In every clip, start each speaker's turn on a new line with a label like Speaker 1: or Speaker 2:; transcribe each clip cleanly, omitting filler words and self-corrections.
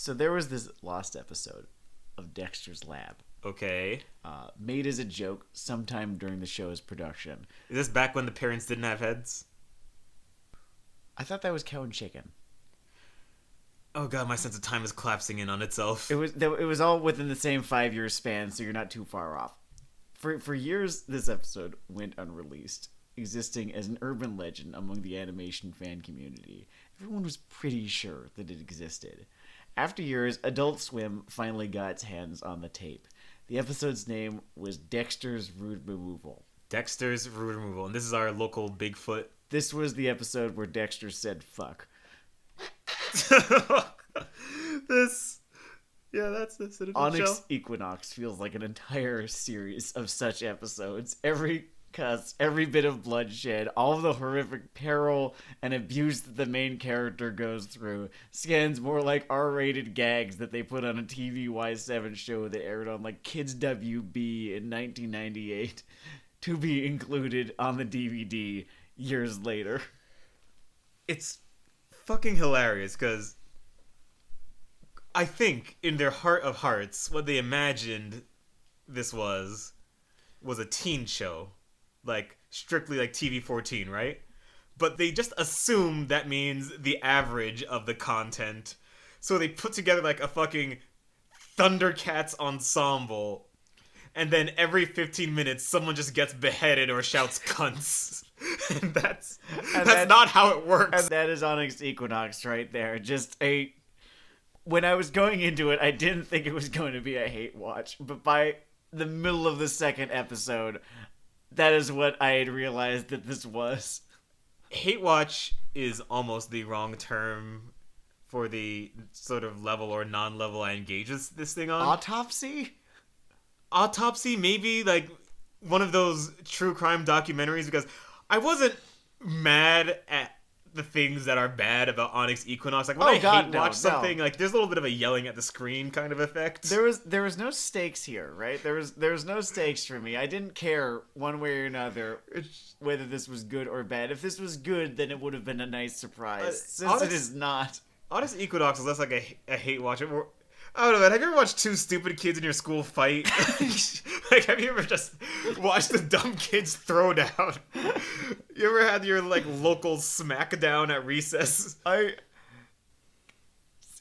Speaker 1: So there was this lost episode of Dexter's Lab.
Speaker 2: Okay.
Speaker 1: Made as a joke sometime during the show's production.
Speaker 2: Is this back when the parents didn't have heads?
Speaker 1: I thought that was Cow and Chicken.
Speaker 2: Oh god, my sense of time is collapsing in on itself.
Speaker 1: It was all within the same 5-year span, so you're not too far off. For years, this episode went unreleased, existing as an urban legend among the animation fan community. Everyone was pretty sure that it existed. After years, Adult Swim finally got its hands on the tape. The episode's name was Dexter's Rude Removal.
Speaker 2: Dexter's Rude Removal, and this is our local Bigfoot.
Speaker 1: This was the episode where Dexter said fuck.
Speaker 2: That's it.
Speaker 1: Onyx Equinox feels like an entire series of such episodes. Every cuss, every bit of bloodshed, all of the horrific peril and abuse that the main character goes through scans more like R-rated gags that they put on a TV Y7 show that aired on like Kids WB in 1998 to be included on the DVD years later.
Speaker 2: It's fucking hilarious because I think in their heart of hearts what they imagined this was a teen show. Like, strictly like TV-14, right? But they just assume that means the average of the content. So they put together like a fucking Thundercats ensemble. And then every 15 minutes, someone just gets beheaded or shouts cunts. And that's not how it works.
Speaker 1: And that is Onyx Equinox right there. When I was going into it, I didn't think it was going to be a hate watch. But by the middle of the second episode, that is what I had realized that this was.
Speaker 2: Hate watch is almost the wrong term for the sort of level or non-level I engage this thing on.
Speaker 1: Autopsy?
Speaker 2: Autopsy, maybe like one of those true crime documentaries, because I wasn't mad at the things that are bad about Onyx Equinox. Like when watch something, like there's a little bit of a yelling at the screen kind of effect.
Speaker 1: There was no stakes here, right? There was no stakes for me. I didn't care one way or another whether this was good or bad. If this was good, then it would have been a nice surprise. Since it is not.
Speaker 2: Onyx Equinox is less like a hate watch. I don't know, man. Have you ever watched two stupid kids in your school fight? Like, have you ever just watched the dumb kids throw down? You ever had your, like, local smackdown at recess?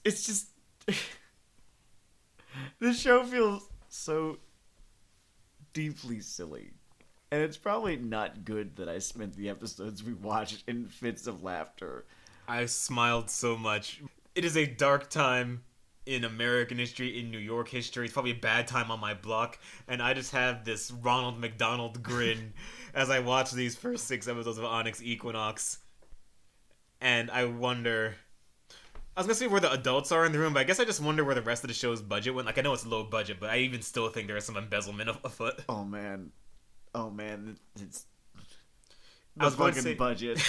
Speaker 1: It's just... This show feels so deeply silly. And it's probably not good that I spent the episodes we watched in fits of laughter.
Speaker 2: I smiled so much. It is a dark time in American history, in New York history. It's probably a bad time on my block, and I just have this Ronald McDonald grin as I watch these first 6 episodes of Onyx Equinox. And I wonder... I was gonna say where the adults are in the room, but I guess I just wonder where the rest of the show's budget went. Like, I know it's low budget, but I even still think there is some embezzlement afoot.
Speaker 1: Oh, man. It's the fucking budget.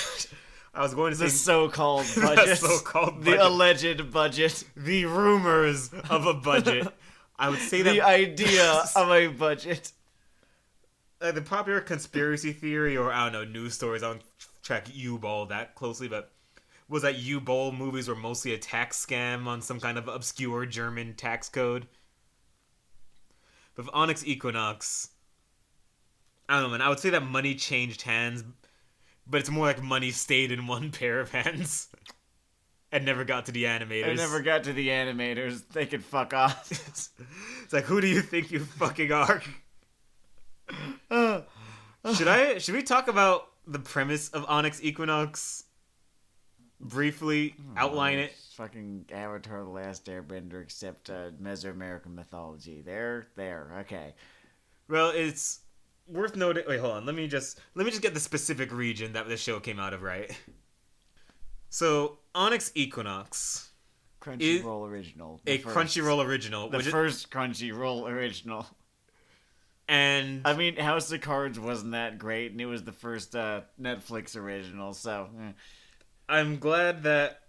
Speaker 2: I was going to say
Speaker 1: the so-called budget. The alleged budget.
Speaker 2: The rumors of a budget. I would say that
Speaker 1: the idea of a budget.
Speaker 2: The popular conspiracy theory, or I don't know, news stories. I don't track U-Ball that closely, but was that U-Ball movies were mostly a tax scam on some kind of obscure German tax code. But with Onyx Equinox, I don't know, man. I would say that money changed hands. But it's more like money stayed in one pair of hands and never got to the animators.
Speaker 1: It never got to the animators. They could fuck off.
Speaker 2: It's like, who do you think you fucking are? Should we talk about the premise of Onyx Equinox? Briefly outline it.
Speaker 1: Fucking Avatar: The Last Airbender, except Mesoamerican mythology. There. Okay.
Speaker 2: Well, it's worth noting. Wait, hold on. Let me just get the specific region that the show came out of, right? So, Onyx Equinox,
Speaker 1: Crunchyroll original.
Speaker 2: Crunchyroll original.
Speaker 1: The first Crunchyroll original.
Speaker 2: And
Speaker 1: I mean, House of Cards wasn't that great, and it was the first Netflix original. So,
Speaker 2: I'm glad that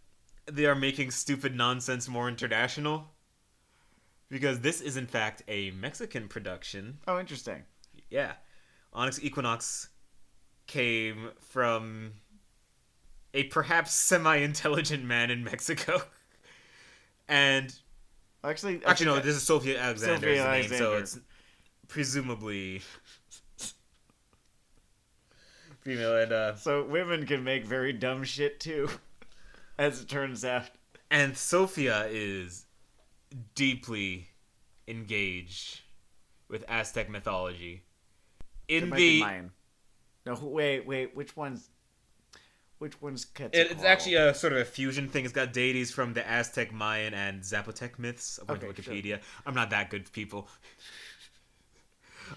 Speaker 2: they are making stupid nonsense more international, because this is in fact a Mexican production.
Speaker 1: Oh, interesting.
Speaker 2: Yeah. Onyx Equinox came from a perhaps semi-intelligent man in Mexico. And
Speaker 1: Actually,
Speaker 2: no, this is Sophia Alexander's
Speaker 1: Sophia
Speaker 2: name,
Speaker 1: Alexander.
Speaker 2: so it's presumably female. And
Speaker 1: so women can make very dumb shit too, as it turns out.
Speaker 2: and Sophia is deeply engaged with Aztec mythology.
Speaker 1: It might be Mayan. No, wait, which one's Quetzalcoatl?
Speaker 2: It's actually a sort of a fusion thing. It's got deities from the Aztec, Mayan, and Zapotec myths, according to Wikipedia. Sure. I'm not that good, people.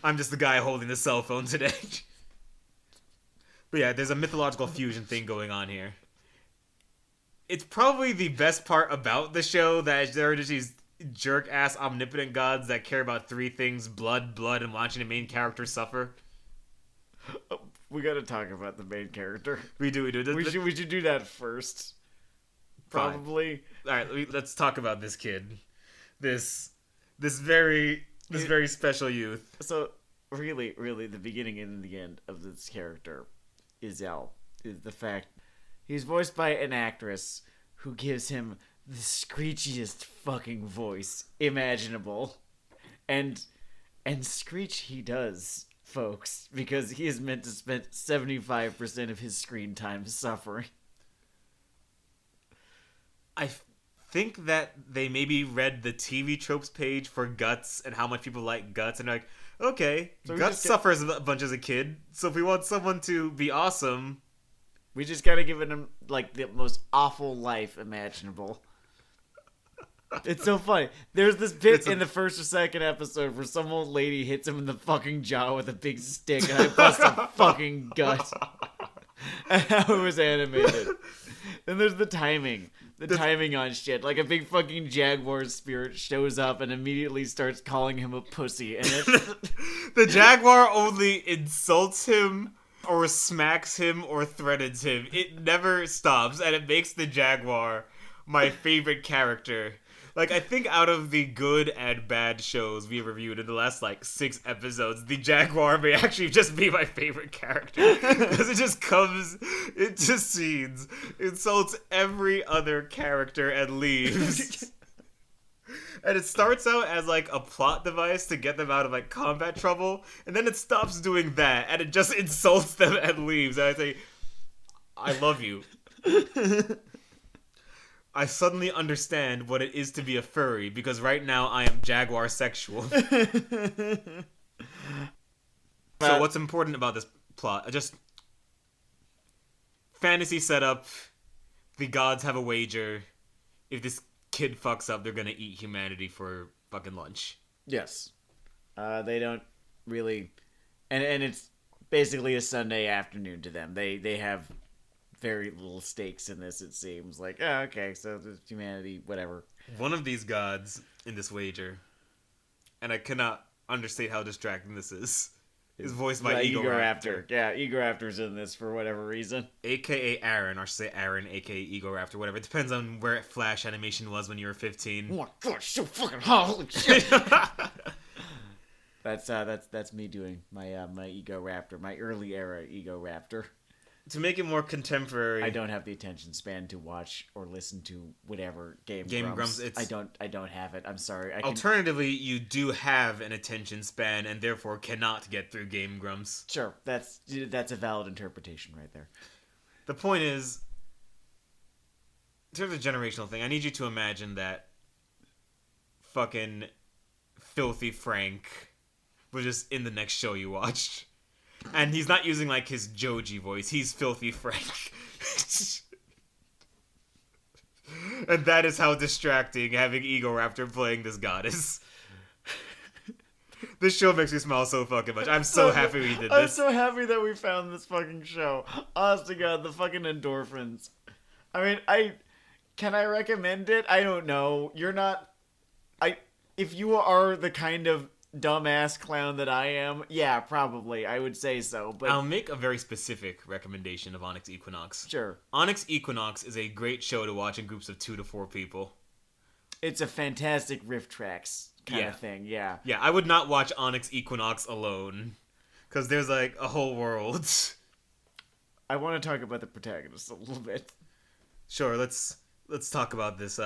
Speaker 2: I'm just the guy holding the cell phone today. But yeah, there's a mythological fusion thing going on here. It's probably the best part about the show that there are just these jerk-ass omnipotent gods that care about three things: blood, and watching the main character suffer.
Speaker 1: We gotta talk about the main character.
Speaker 2: We do.
Speaker 1: We should do that first. Probably.
Speaker 2: All right, let's talk about this kid. This very special youth.
Speaker 1: So really, the beginning and the end of this character is the fact he's voiced by an actress who gives him the screechiest fucking voice imaginable, and screech he does, folks, because he is meant to spend 75% of his screen time suffering.
Speaker 2: I think that they maybe read the TV tropes page for Guts and how much people like Guts, and they're like, okay, so Guts suffers a bunch as a kid, so if we want someone to be awesome,
Speaker 1: we just gotta give him like the most awful life imaginable. It's so funny. There's this bit in the first or second episode where some old lady hits him in the fucking jaw with a big stick, and I bust a fucking gut. And how it was animated. Then there's the timing. The timing on shit. Like a big fucking jaguar spirit shows up and immediately starts calling him a pussy. And
Speaker 2: the jaguar only insults him or smacks him or threatens him. It never stops, and it makes the jaguar my favorite character. Like, I think out of the good and bad shows we reviewed in the last, 6 episodes, the Jaguar may actually just be my favorite character. Because it just comes into scenes, insults every other character, and leaves. And it starts out as, a plot device to get them out of, combat trouble, and then it stops doing that, and it just insults them and leaves. And I say, I love you. I suddenly understand what it is to be a furry, because right now I am jaguar sexual. So what's important about this plot? Just fantasy setup. The gods have a wager. If this kid fucks up, they're gonna eat humanity for fucking lunch.
Speaker 1: Yes. They don't really... And it's basically a Sunday afternoon to them. They have... very little stakes in this, it seems. Like, oh, okay, so there's humanity, whatever.
Speaker 2: One of these gods in this wager, and I cannot understate how distracting this is voiced by Ego Raptor.
Speaker 1: Yeah, Ego Raptor's in this for whatever reason.
Speaker 2: A.K.A. Aaron, or should say Aaron, A.K.A. Ego Raptor, whatever. It depends on where Flash animation was when you were 15.
Speaker 1: Oh my god, so fucking hot, holy shit! That's me doing my my Ego Raptor, my early era Ego Raptor.
Speaker 2: To make it more contemporary,
Speaker 1: I don't have the attention span to watch or listen to whatever Game Grumps. I don't have it. I'm sorry.
Speaker 2: Alternatively, you do have an attention span and therefore cannot get through Game Grumps.
Speaker 1: Sure, that's a valid interpretation right there.
Speaker 2: The point is, in terms of generational thing, I need you to imagine that fucking Filthy Frank was just in the next show you watched. And he's not using, his Joji voice. He's Filthy Frank. And that is how distracting having Ego Raptor playing this goddess. This show makes me smile so fucking much. I'm so happy we did this.
Speaker 1: I'm so happy that we found this fucking show. Honest to God, the fucking endorphins. I mean, can I recommend it? I don't know. You're not... If you are the kind of dumbass clown that I am, yeah, probably. I would say so. But
Speaker 2: I'll make a very specific recommendation of Onyx Equinox.
Speaker 1: Sure.
Speaker 2: Onyx Equinox is a great show to watch in groups of 2 to 4 people.
Speaker 1: It's a fantastic riff tracks kind of thing, yeah.
Speaker 2: Yeah, I would not watch Onyx Equinox alone. Because there's, a whole world.
Speaker 1: I want to talk about the protagonist a little bit.
Speaker 2: Sure, let's talk about this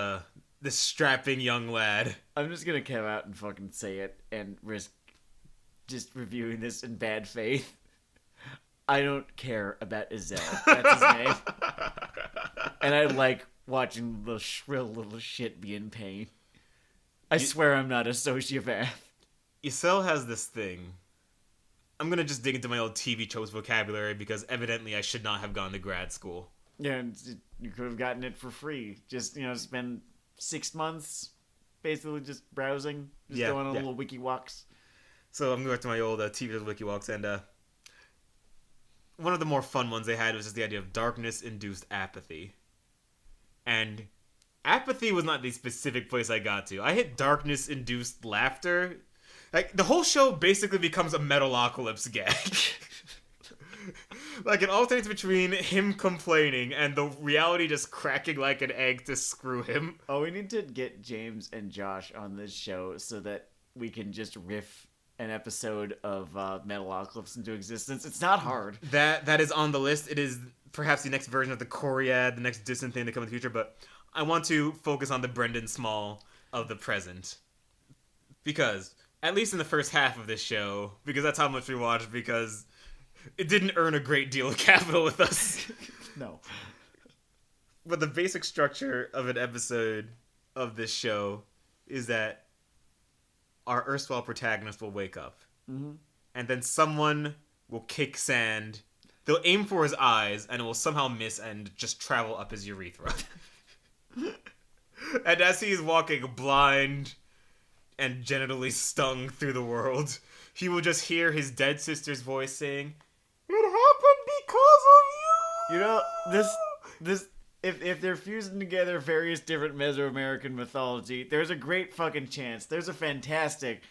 Speaker 2: this strapping young lad.
Speaker 1: I'm just gonna come out and fucking say it and risk just reviewing this in bad faith. I don't care about Ezel. That's his name. And I like watching the shrill little shit be in pain. I swear I'm not a sociopath.
Speaker 2: Ezel has this thing. I'm gonna just dig into my old TV tropes vocabulary because evidently I should not have gone to grad school.
Speaker 1: Yeah, you could have gotten it for free. Just, spend 6 months basically just browsing, just going on little wiki walks.
Speaker 2: So I'm going back to my old TV tropes wiki walks, and one of the more fun ones they had was just the idea of darkness-induced apathy. And apathy was not the specific place I got to. I hit darkness-induced laughter. Like, the whole show basically becomes a Metalocalypse gag. Like, it alternates between him complaining and the reality just cracking like an egg to screw him.
Speaker 1: Oh, we need to get James and Josh on this show so that we can just riff an episode of Metalocalypse into existence. It's not hard.
Speaker 2: That is on the list. It is perhaps the next version of the Coriad, the next distant thing to come in the future, but I want to focus on the Brendan Small of the present. Because, at least in the first half of this show, because that's how much we watched, because it didn't earn a great deal of capital with us.
Speaker 1: No.
Speaker 2: But the basic structure of an episode of this show is that our erstwhile protagonist will wake up.
Speaker 1: Mm-hmm.
Speaker 2: And then someone will kick sand. They'll aim for his eyes, and it will somehow miss and just travel up his urethra. And as he is walking blind and genitally stung through the world, he will just hear his dead sister's voice saying, "It happened because of you!"
Speaker 1: This if they're fusing together various different Mesoamerican mythology, there's a great fucking chance. There's a fantastic.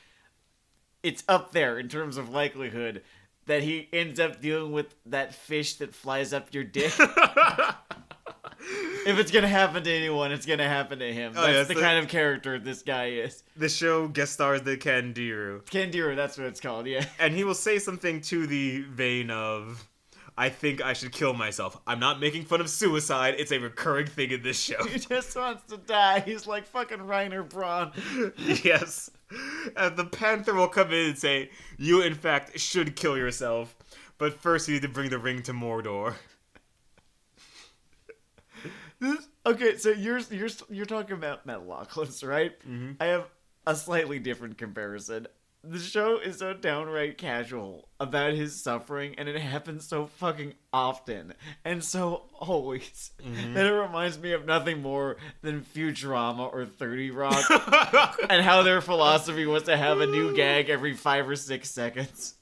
Speaker 1: It's up there in terms of likelihood that he ends up dealing with that fish that flies up your dick. If it's gonna happen to anyone, it's gonna happen to him. That's the kind of character this guy is.
Speaker 2: The show guest stars the Kandiru.
Speaker 1: Kandiru, that's what it's called, yeah.
Speaker 2: And he will say something to the vein of, "I think I should kill myself. I'm not making fun of suicide. It's a recurring thing in this show."
Speaker 1: He just wants to die. He's like fucking Reiner Braun.
Speaker 2: Yes. And the Panther will come in and say, "You, in fact, should kill yourself. But first you need to bring the ring to Mordor."
Speaker 1: Okay, so you're talking about Metalocalypse, right?
Speaker 2: Mm-hmm.
Speaker 1: I have a slightly different comparison. The show is so downright casual about his suffering, and it happens so fucking often and so always that it reminds me of nothing more than Futurama or 30 Rock, and how their philosophy was to have a new gag every 5 or 6 seconds.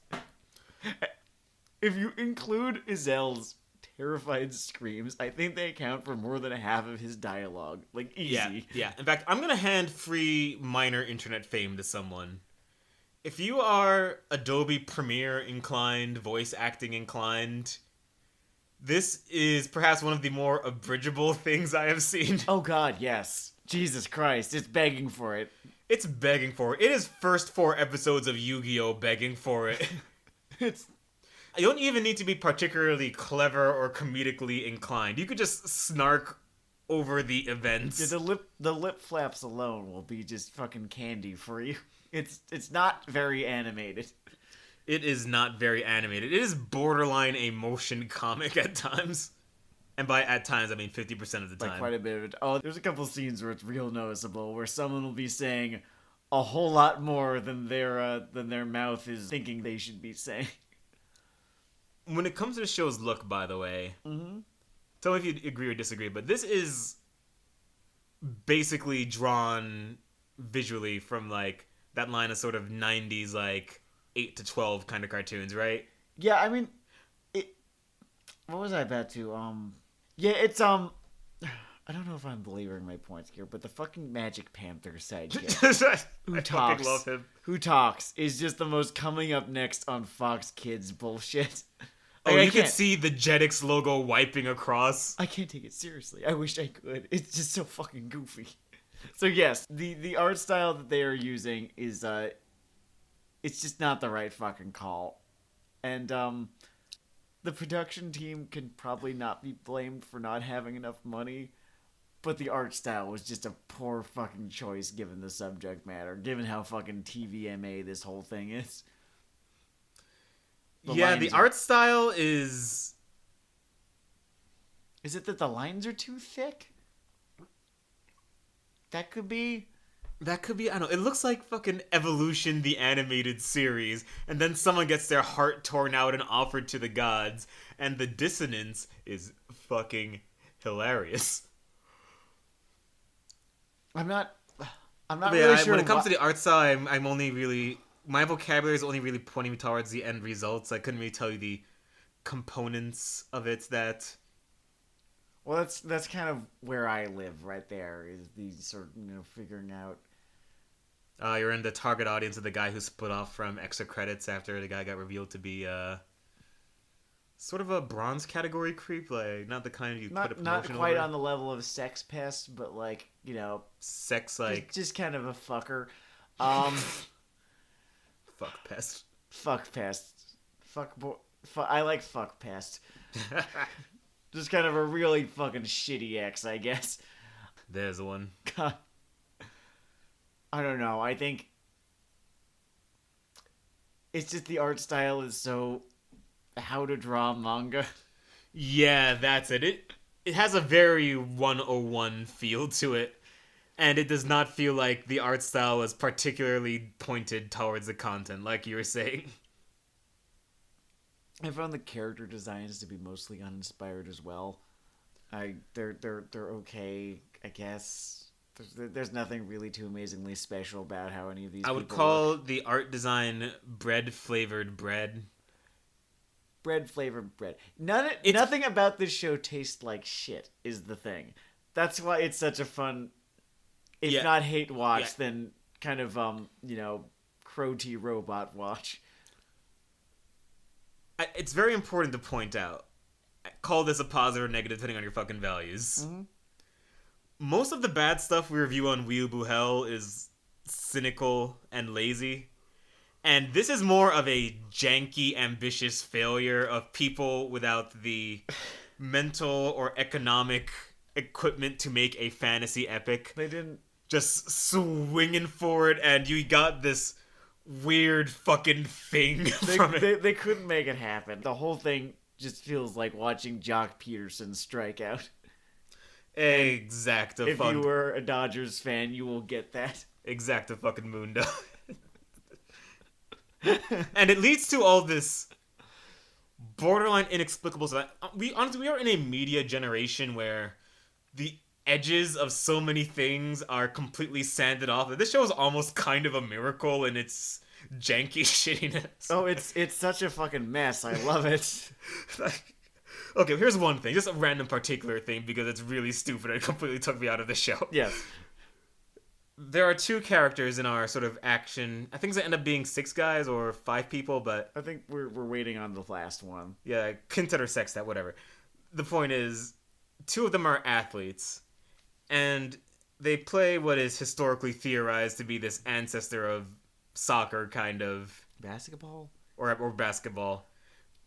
Speaker 1: If you include Ezel's terrified screams, I think they account for more than half of his dialogue. Like, easy.
Speaker 2: Yeah. In fact, I'm gonna hand free minor internet fame to someone. If you are Adobe Premiere inclined, voice acting inclined, this is perhaps one of the more abridgeable things I have seen.
Speaker 1: Oh god, yes. Jesus Christ, it's begging for it.
Speaker 2: It's begging for it. It is first 4 episodes of Yu-Gi-Oh! Begging for it. You don't even need to be particularly clever or comedically inclined. You could just snark over the events.
Speaker 1: Yeah, the lip flaps alone will be just fucking candy for you. It's not very animated.
Speaker 2: It is not very animated. It is borderline a motion comic at times. And by at times, I mean 50% of the time.
Speaker 1: Like quite a bit of it. Oh, there's a couple scenes where it's real noticeable, where someone will be saying a whole lot more than their mouth is thinking they should be saying.
Speaker 2: When it comes to the show's look, by the way, tell me if you agree or disagree, but this is basically drawn visually from, like, that line of sort of 90s, like, 8 to 12 kind of cartoons, right?
Speaker 1: Yeah, I mean, what was I about to, yeah, it's, I don't know if I'm belaboring my points here, but the fucking Magic Panther sidekick who talks is just the most coming up next on Fox Kids bullshit.
Speaker 2: Oh, you can see the Jetix logo wiping across.
Speaker 1: I can't take it seriously. I wish I could. It's just so fucking goofy. So yes, the art style that they are using is, it's just not the right fucking call. And, the production team can probably not be blamed for not having enough money. But the art style was just a poor fucking choice given the subject matter, given how fucking TVMA this whole thing is.
Speaker 2: The art style is...
Speaker 1: Is it that the lines are too thick? That could be...
Speaker 2: I don't know. It looks like fucking Evolution, the animated series, and then someone gets their heart torn out and offered to the gods, and the dissonance is fucking hilarious.
Speaker 1: I'm not really sure.
Speaker 2: When it comes to the art style, I'm only really... My vocabulary is only really pointing me towards the end results. I couldn't really tell you the components of it that...
Speaker 1: Well, that's kind of where I live right there, is the sort of, figuring out...
Speaker 2: You're in the target audience of the guy who split off from extra credits after the guy got revealed to be sort of a bronze category creep, like not the kind you put a promotion
Speaker 1: not quite
Speaker 2: over.
Speaker 1: on the level of sex pest, but like
Speaker 2: sex like
Speaker 1: just kind of a fucker.
Speaker 2: Fuck pest.
Speaker 1: Fuck pest. Fuck boy. I like fuck pest. Just kind of a really fucking shitty ex, I guess.
Speaker 2: There's one.
Speaker 1: God. I don't know. I think it's just the art style is so how to draw manga.
Speaker 2: Yeah, that's it. It has a very 101 feel to it, and it does not feel like the art style was particularly pointed towards the content, like you were saying.
Speaker 1: I found the character designs to be mostly uninspired as well. They're okay, I guess. There's nothing really too amazingly special about how any of these.
Speaker 2: I would call the art design bread flavored bread.
Speaker 1: Bread flavored bread. Nothing about this show tastes like shit. Is the thing. That's why it's such a fun, if not hate watch, then kind of Crow T robot watch.
Speaker 2: It's very important to point out. Call this a positive or negative depending on your fucking values.
Speaker 1: Mm-hmm.
Speaker 2: Most of the bad stuff we review on Weeaboo Hell is cynical and lazy. And this is more of a janky, ambitious failure of people without the mental or economic equipment to make a fantasy epic.
Speaker 1: They didn't...
Speaker 2: Just swinging forward, and you got this weird fucking thing from it.
Speaker 1: They couldn't make it happen. The whole thing just feels like watching Jock Peterson strike out.
Speaker 2: Exact.
Speaker 1: If you were a Dodgers fan, you will get that.
Speaker 2: Exacta fucking mundo. And it leads to all this borderline inexplicable stuff. We are in a media generation where the edges of so many things are completely sanded off. This show is almost kind of a miracle in its janky shittiness.
Speaker 1: Oh, it's such a fucking mess. I love it.
Speaker 2: Okay, here's one thing. Just a random particular thing because it's really stupid and it completely took me out of the show.
Speaker 1: Yes.
Speaker 2: There are two characters in our sort of action. I think it end up being 6 guys or 5 people, but...
Speaker 1: I think we're waiting on the last one.
Speaker 2: Yeah, quintet or sextet, whatever. The point is, 2 of them are athletes, and they play what is historically theorized to be this ancestor of soccer, kind of...
Speaker 1: Basketball?
Speaker 2: Or basketball.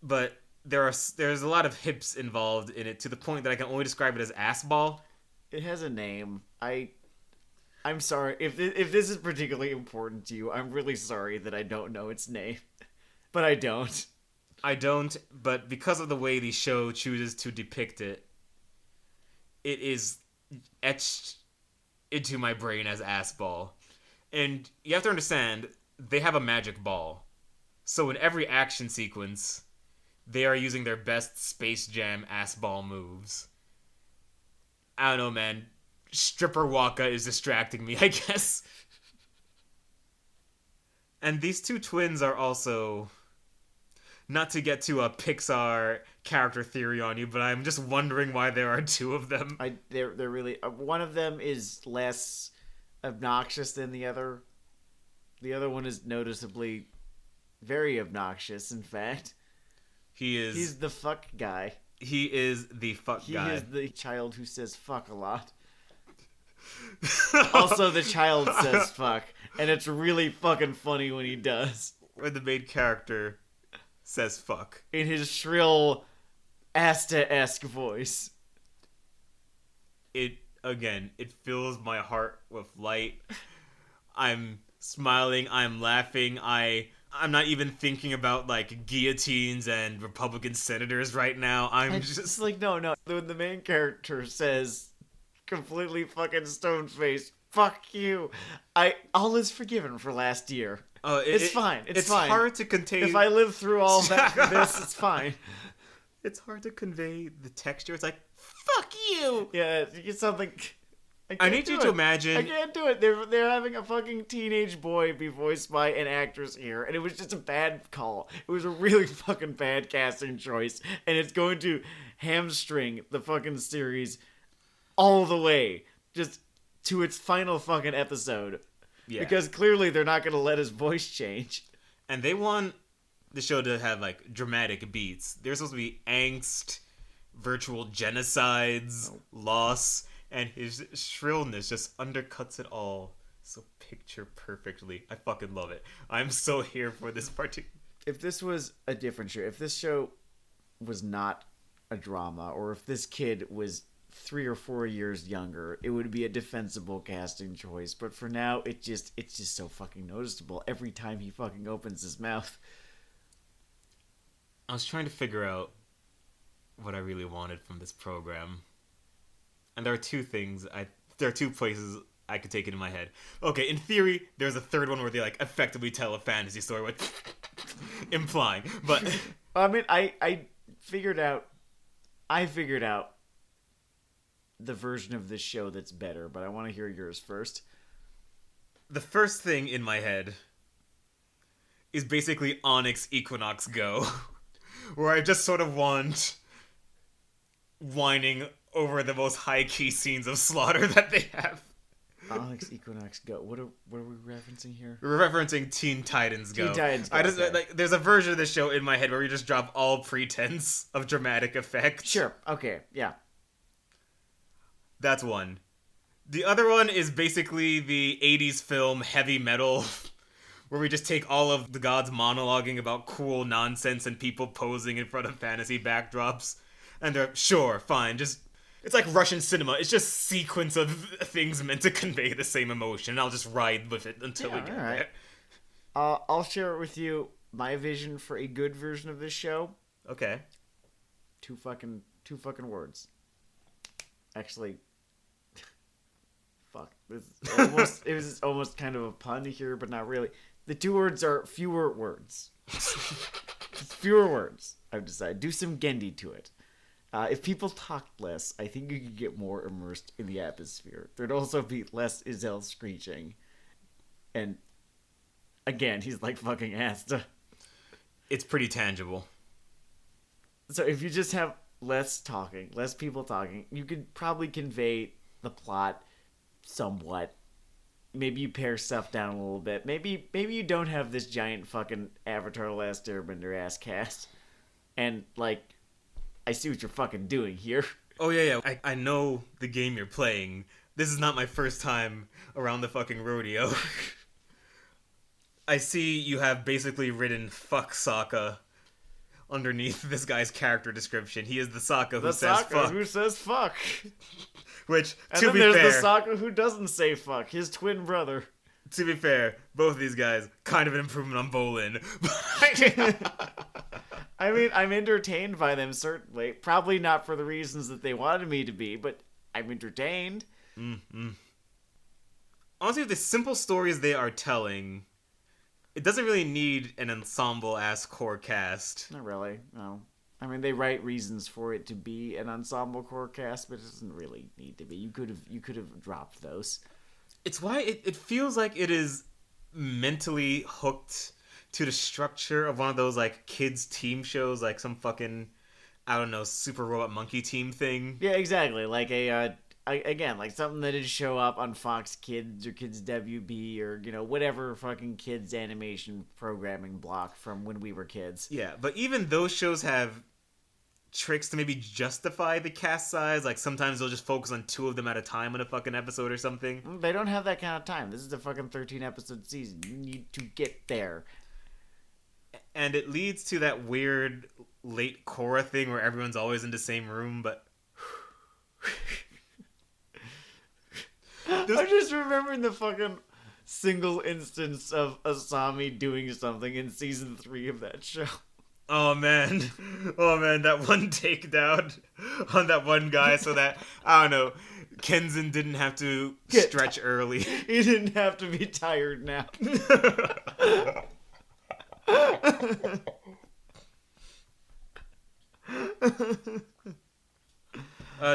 Speaker 2: But... There's a lot of hips involved in it to the point that I can only describe it as ass ball.
Speaker 1: It has a name. I'm sorry if this is particularly important to you. I'm really sorry that I don't know its name, but I don't.
Speaker 2: But because of the way the show chooses to depict it, it is etched into my brain as ass ball. And you have to understand, they have a magic ball, so in every action sequence, they are using their best Space Jam ass ball moves. I don't know, man. Stripper Waka is distracting me, I guess. And these 2 twins are also... Not to get to a Pixar character theory on you, but I'm just wondering why there are 2 of them.
Speaker 1: They're really... one of them is less obnoxious than the other. The other one is noticeably very obnoxious, in fact. He's the fuck guy.
Speaker 2: He is the fuck guy.
Speaker 1: He is the child who says fuck a lot. Also, the child says fuck, and it's really fucking funny when he does.
Speaker 2: When the main character says fuck.
Speaker 1: In his shrill, Asta-esque voice.
Speaker 2: It again, it fills my heart with light. I'm smiling, I'm laughing, I'm not even thinking about like guillotines and Republican senators right now. I'm
Speaker 1: It's
Speaker 2: just
Speaker 1: like, no. When the main character says, completely fucking stone faced, "Fuck you," all is forgiven for last year. It's fine. It's fine.
Speaker 2: Hard to contain.
Speaker 1: If I live through all that for this, it's fine.
Speaker 2: It's hard to convey the texture. It's like, fuck you.
Speaker 1: Yeah, you get something.
Speaker 2: I need you to imagine.
Speaker 1: I can't do it. They're having a fucking teenage boy be voiced by an actress here, and it was just a bad call. It was a really fucking bad casting choice, and it's going to hamstring the fucking series all the way, just to its final fucking episode. Yeah. Because clearly they're not going to let his voice change.
Speaker 2: And they want the show to have like dramatic beats. There's supposed to be angst, virtual genocides, loss. And his shrillness just undercuts it all so picture perfectly. I fucking love it. I'm so here for this particular...
Speaker 1: If this was a different show, if this show was not a drama, or if this kid was 3 or 4 years younger, it would be a defensible casting choice. But for now, it's just so fucking noticeable every time he fucking opens his mouth.
Speaker 2: I was trying to figure out what I really wanted from this program. And there are two places I could take it in my head. Okay, in theory, there's a third one where they like effectively tell a fantasy story with implying. But
Speaker 1: I mean, I figured out the version of this show that's better, but I want to hear yours first.
Speaker 2: The first thing in my head is basically Onyx Equinox Go, where I just sort of want whining over the most high-key scenes of slaughter that they have.
Speaker 1: Onyx Equinox Go. What are we referencing here?
Speaker 2: We're referencing Teen Titans Go.
Speaker 1: Teen Titans Go.
Speaker 2: I just like there's a version of the show in my head where we just drop all pretense of dramatic effect.
Speaker 1: Sure. Okay. Yeah.
Speaker 2: That's one. The other one is basically the 80s film Heavy Metal, where we just take all of the gods monologuing about cool nonsense and people posing in front of fantasy backdrops. And they're, sure, fine, just... It's like Russian cinema. It's just sequence of things meant to convey the same emotion. And I'll just ride with it until we get there.
Speaker 1: I'll share it with you. My vision for a good version of this show.
Speaker 2: Okay.
Speaker 1: Two fucking words. Actually, fuck. It was almost kind of a pun here, but not really. The 2 words are fewer words. Fewer words. I've decided. Do some Gendy to it. If people talked less, I think you could get more immersed in the atmosphere. There'd also be less Izelle screeching. And, again, he's like fucking Asta.
Speaker 2: It's pretty tangible.
Speaker 1: So if you just have less talking, less people talking, you could probably convey the plot somewhat. Maybe you pare stuff down a little bit. Maybe you don't have this giant fucking Avatar: The Last Airbender ass cast. And, like... I see what you're fucking doing here.
Speaker 2: Oh, yeah. I know the game you're playing. This is not my first time around the fucking rodeo. I see you have basically written fuck Sokka underneath this guy's character description. He is the Sokka who says fuck.
Speaker 1: Who says fuck.
Speaker 2: Which,
Speaker 1: and
Speaker 2: to
Speaker 1: then
Speaker 2: be
Speaker 1: there's
Speaker 2: fair...
Speaker 1: the Sokka who doesn't say fuck. His twin brother.
Speaker 2: To be fair, both of these guys, kind of an improvement on Bolin.
Speaker 1: I mean, I'm entertained by them, certainly. Probably not for the reasons that they wanted me to be, but I'm entertained.
Speaker 2: Mm-hmm. Honestly, the simple stories they are telling, it doesn't really need an ensemble-ass core cast.
Speaker 1: Not really, no. I mean, they write reasons for it to be an ensemble core cast, but it doesn't really need to be. You could have dropped those.
Speaker 2: It's why it feels like it is mentally hooked to the structure of one of those, like, kids' team shows, like some fucking, I don't know, Super Robot Monkey Team thing.
Speaker 1: Yeah, exactly. Like again, like something that would show up on Fox Kids or Kids WB or, you know, whatever fucking kids animation programming block from when we were kids.
Speaker 2: Yeah, but even those shows have tricks to maybe justify the cast size. Like, sometimes they'll just focus on 2 of them at a time in a fucking episode or something.
Speaker 1: They don't have that kind of time. This is a fucking 13-episode season. You need to get there.
Speaker 2: And it leads to that weird late Korra thing where everyone's always in the same room, but...
Speaker 1: I'm just remembering the fucking single instance of Asami doing something in season 3 of that show.
Speaker 2: Oh man, that one takedown on that one guy so that, I don't know, Kenzan didn't have to stretch early.
Speaker 1: He didn't have to be tired now.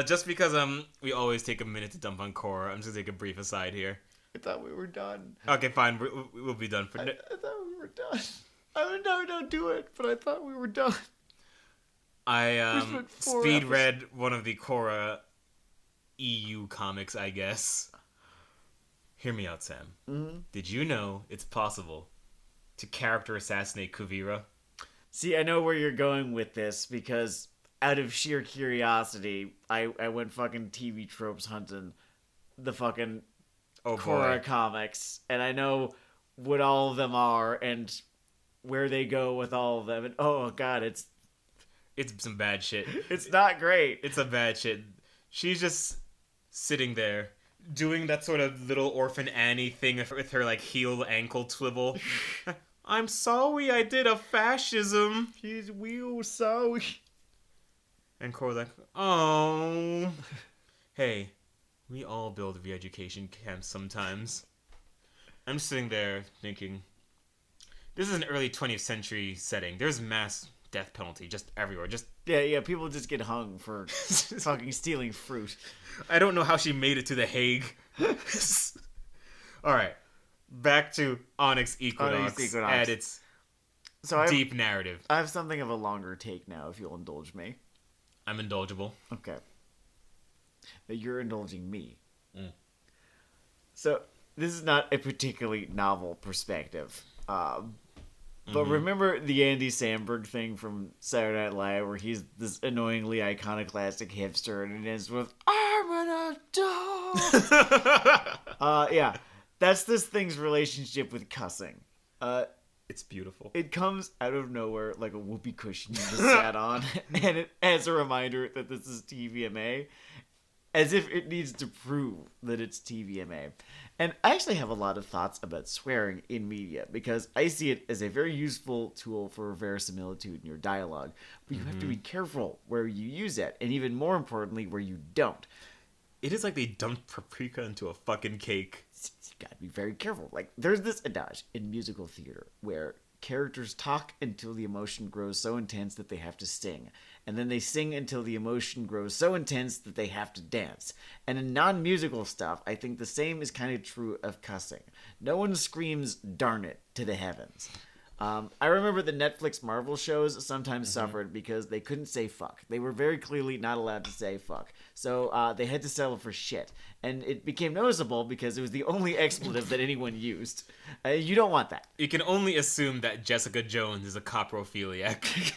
Speaker 2: Just because we always take a minute to dump on Korra, I'm just gonna take a brief aside here.
Speaker 1: I thought we were done.
Speaker 2: Okay, fine, we'll be done for.
Speaker 1: I thought we were done. I would never don't do it, but I thought we were done.
Speaker 2: I speed read one of the Korra EU comics, I guess. Hear me out, Sam.
Speaker 1: Mm-hmm.
Speaker 2: Did you know it's possible to character assassinate Kuvira?
Speaker 1: See, I know where you're going with this because out of sheer curiosity, I went fucking TV tropes hunting the fucking Korra comics, and I know what all of them are and where they go with all of them. And oh god, it's
Speaker 2: some bad shit.
Speaker 1: It's not great.
Speaker 2: It's a bad shit. She's just sitting there doing that sort of little Orphan Annie thing with her like heel ankle swivel. I'm sorry I did a fascism.
Speaker 1: She's real sorry.
Speaker 2: And Korra's like, oh. Hey, we all build re-education camps sometimes. I'm sitting there thinking, this is an early 20th century setting. There's mass death penalty just everywhere. Just
Speaker 1: yeah, people just get hung for fucking stealing fruit.
Speaker 2: I don't know how she made it to The Hague. All right, back to Onyx Equinox and its deep narrative.
Speaker 1: I have something of a longer take now, if you'll indulge me.
Speaker 2: I'm indulgible.
Speaker 1: Okay. You're indulging me.
Speaker 2: Mm.
Speaker 1: So this is not a particularly novel perspective. But remember the Andy Samberg thing from Saturday Night Live where he's this annoyingly iconoclastic hipster and it ends with, I'm an adult! Yeah. That's this thing's relationship with cussing.
Speaker 2: It's beautiful.
Speaker 1: It comes out of nowhere like a whoopee cushion you just sat on. And it as a reminder that this is TVMA. As if it needs to prove that it's TVMA. And I actually have a lot of thoughts about swearing in media because I see it as a very useful tool for verisimilitude in your dialogue. But you have to be careful where you use it, and even more importantly, where you don't.
Speaker 2: It is like they dumped paprika into a fucking cake.
Speaker 1: You gotta be very careful. Like, there's this adage in musical theater where characters talk until the emotion grows so intense that they have to sing. And then they sing until the emotion grows so intense that they have to dance. And in non-musical stuff, I think the same is kind of true of cussing. No one screams, darn it, to the heavens. I remember the Netflix Marvel shows sometimes suffered because they couldn't say fuck. They were very clearly not allowed to say fuck. So they had to settle for shit. And it became noticeable because it was the only expletive that anyone used. You don't want that.
Speaker 2: You can only assume that Jessica Jones is a coprophiliac.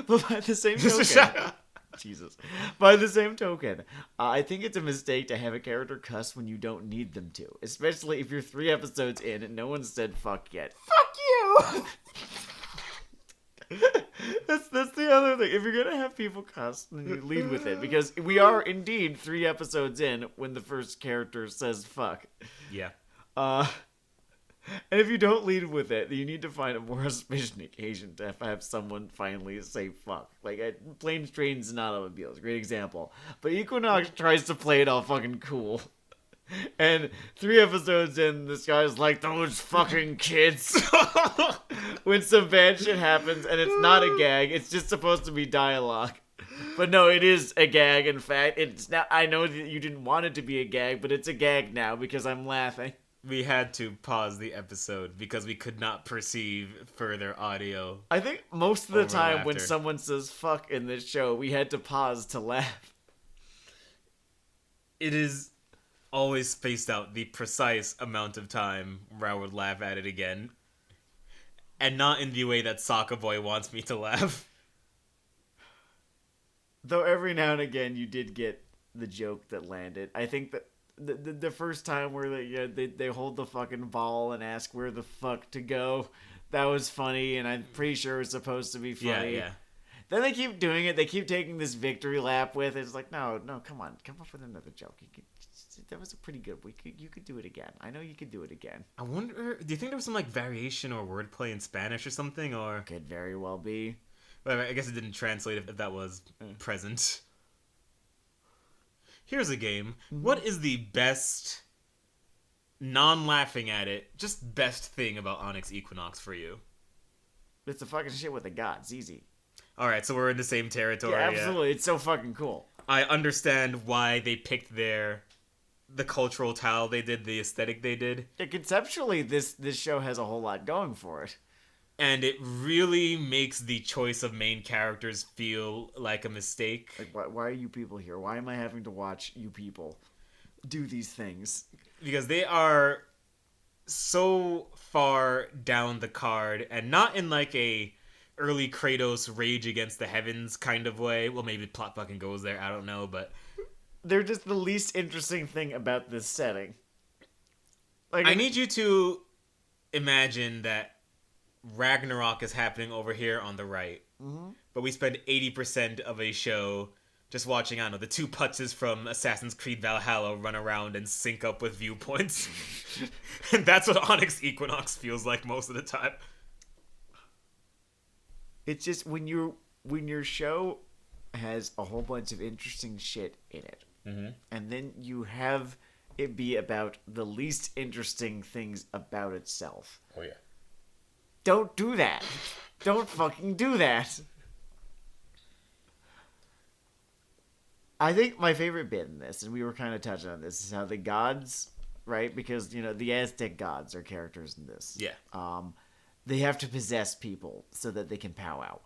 Speaker 1: But by the same token, Jesus. By the same token, I think it's a mistake to have a character cuss when you don't need them to, especially if you're 3 episodes in and no one said fuck yet. Fuck you. That's the other thing. If you're gonna have people cuss, then you lead with it because we are indeed 3 episodes in when the first character says fuck.
Speaker 2: Yeah.
Speaker 1: And if you don't lead with it, you need to find a more auspicious occasion to have someone finally say fuck. Like, Planes, Trains, and Automobiles, great example. But Equinox tries to play it all fucking cool. And 3 episodes in, this guy's like, those fucking kids. When some bad shit happens, and it's not a gag, it's just supposed to be dialogue. But no, it is a gag, in fact. It's not, I know that you didn't want it to be a gag, but it's a gag now because I'm laughing.
Speaker 2: We had to pause the episode because we could not perceive further audio.
Speaker 1: I think most of the time when someone says fuck in this show, we had to pause to laugh.
Speaker 2: It is always spaced out the precise amount of time where I would laugh at it again. And not in the way that Sokka Boy wants me to laugh.
Speaker 1: Though every now and again you did get the joke that landed. I think that the first time where they hold the fucking ball and ask where the fuck to go, that was funny, and I'm pretty sure it's supposed to be funny.
Speaker 2: Yeah.
Speaker 1: Then they keep doing it. They keep taking this victory lap with it. It's like, no, come on. Come up with another joke. That was a pretty good. You could do it again. I know you could do it again.
Speaker 2: I wonder. Do you think there was some like variation or wordplay in Spanish or something, or
Speaker 1: Could very well be.
Speaker 2: Well, I guess it didn't translate if that was present. Here's a game. What is the best, non-laughing at it, just best thing about Onyx Equinox for you?
Speaker 1: It's the fucking shit with the gods. Easy.
Speaker 2: Alright, so we're in the same territory.
Speaker 1: Yeah, absolutely. It's so fucking cool.
Speaker 2: I understand why they picked the cultural tile they did, the aesthetic they did.
Speaker 1: Yeah, conceptually, this show has a whole lot going for it.
Speaker 2: And it really makes the choice of main characters feel like a mistake.
Speaker 1: Like, why are you people here? Why am I having to watch you people do these things?
Speaker 2: Because they are so far down the card, and not in like a early Kratos Rage Against the Heavens kind of way. Well, maybe plot fucking goes there, I don't know, but
Speaker 1: they're just the least interesting thing about this setting. Like,
Speaker 2: I need you to imagine that Ragnarok is happening over here on the right, but we spend 80% of a show just watching, I don't know, the two putzes from Assassin's Creed Valhalla run around and sync up with viewpoints. And that's what Onyx Equinox feels like most of the time.
Speaker 1: It's just when your show has a whole bunch of interesting shit in it, and then you have it be about the least interesting things about itself.
Speaker 2: Oh yeah.
Speaker 1: Don't do that. Don't fucking do that. I think my favorite bit in this, and we were kind of touching on this, is how the gods, right? Because, the Aztec gods are characters in this.
Speaker 2: Yeah.
Speaker 1: They have to possess people so that they can powwow.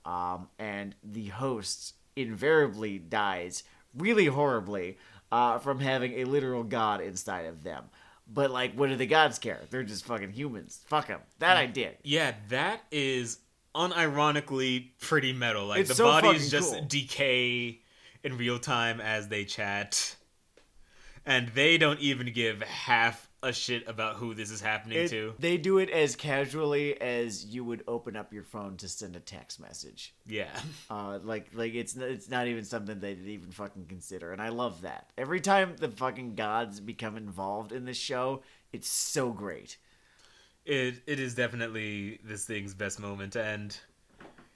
Speaker 1: And the host invariably dies really horribly from having a literal god inside of them. But, what do the gods care? They're just fucking humans. Fuck them. That I did.
Speaker 2: Yeah, that is unironically pretty metal. Like,
Speaker 1: It's
Speaker 2: the
Speaker 1: so
Speaker 2: bodies
Speaker 1: fucking
Speaker 2: just
Speaker 1: cool.
Speaker 2: decay in real time as they chat. And they don't even give half a shit about who this is happening to.
Speaker 1: They do it as casually as you would open up your phone to send a text message.
Speaker 2: Yeah.
Speaker 1: It's not even something they'd even fucking consider, and I love that. Every time the fucking gods become involved in this show, it's so great.
Speaker 2: It is definitely this thing's best moment, and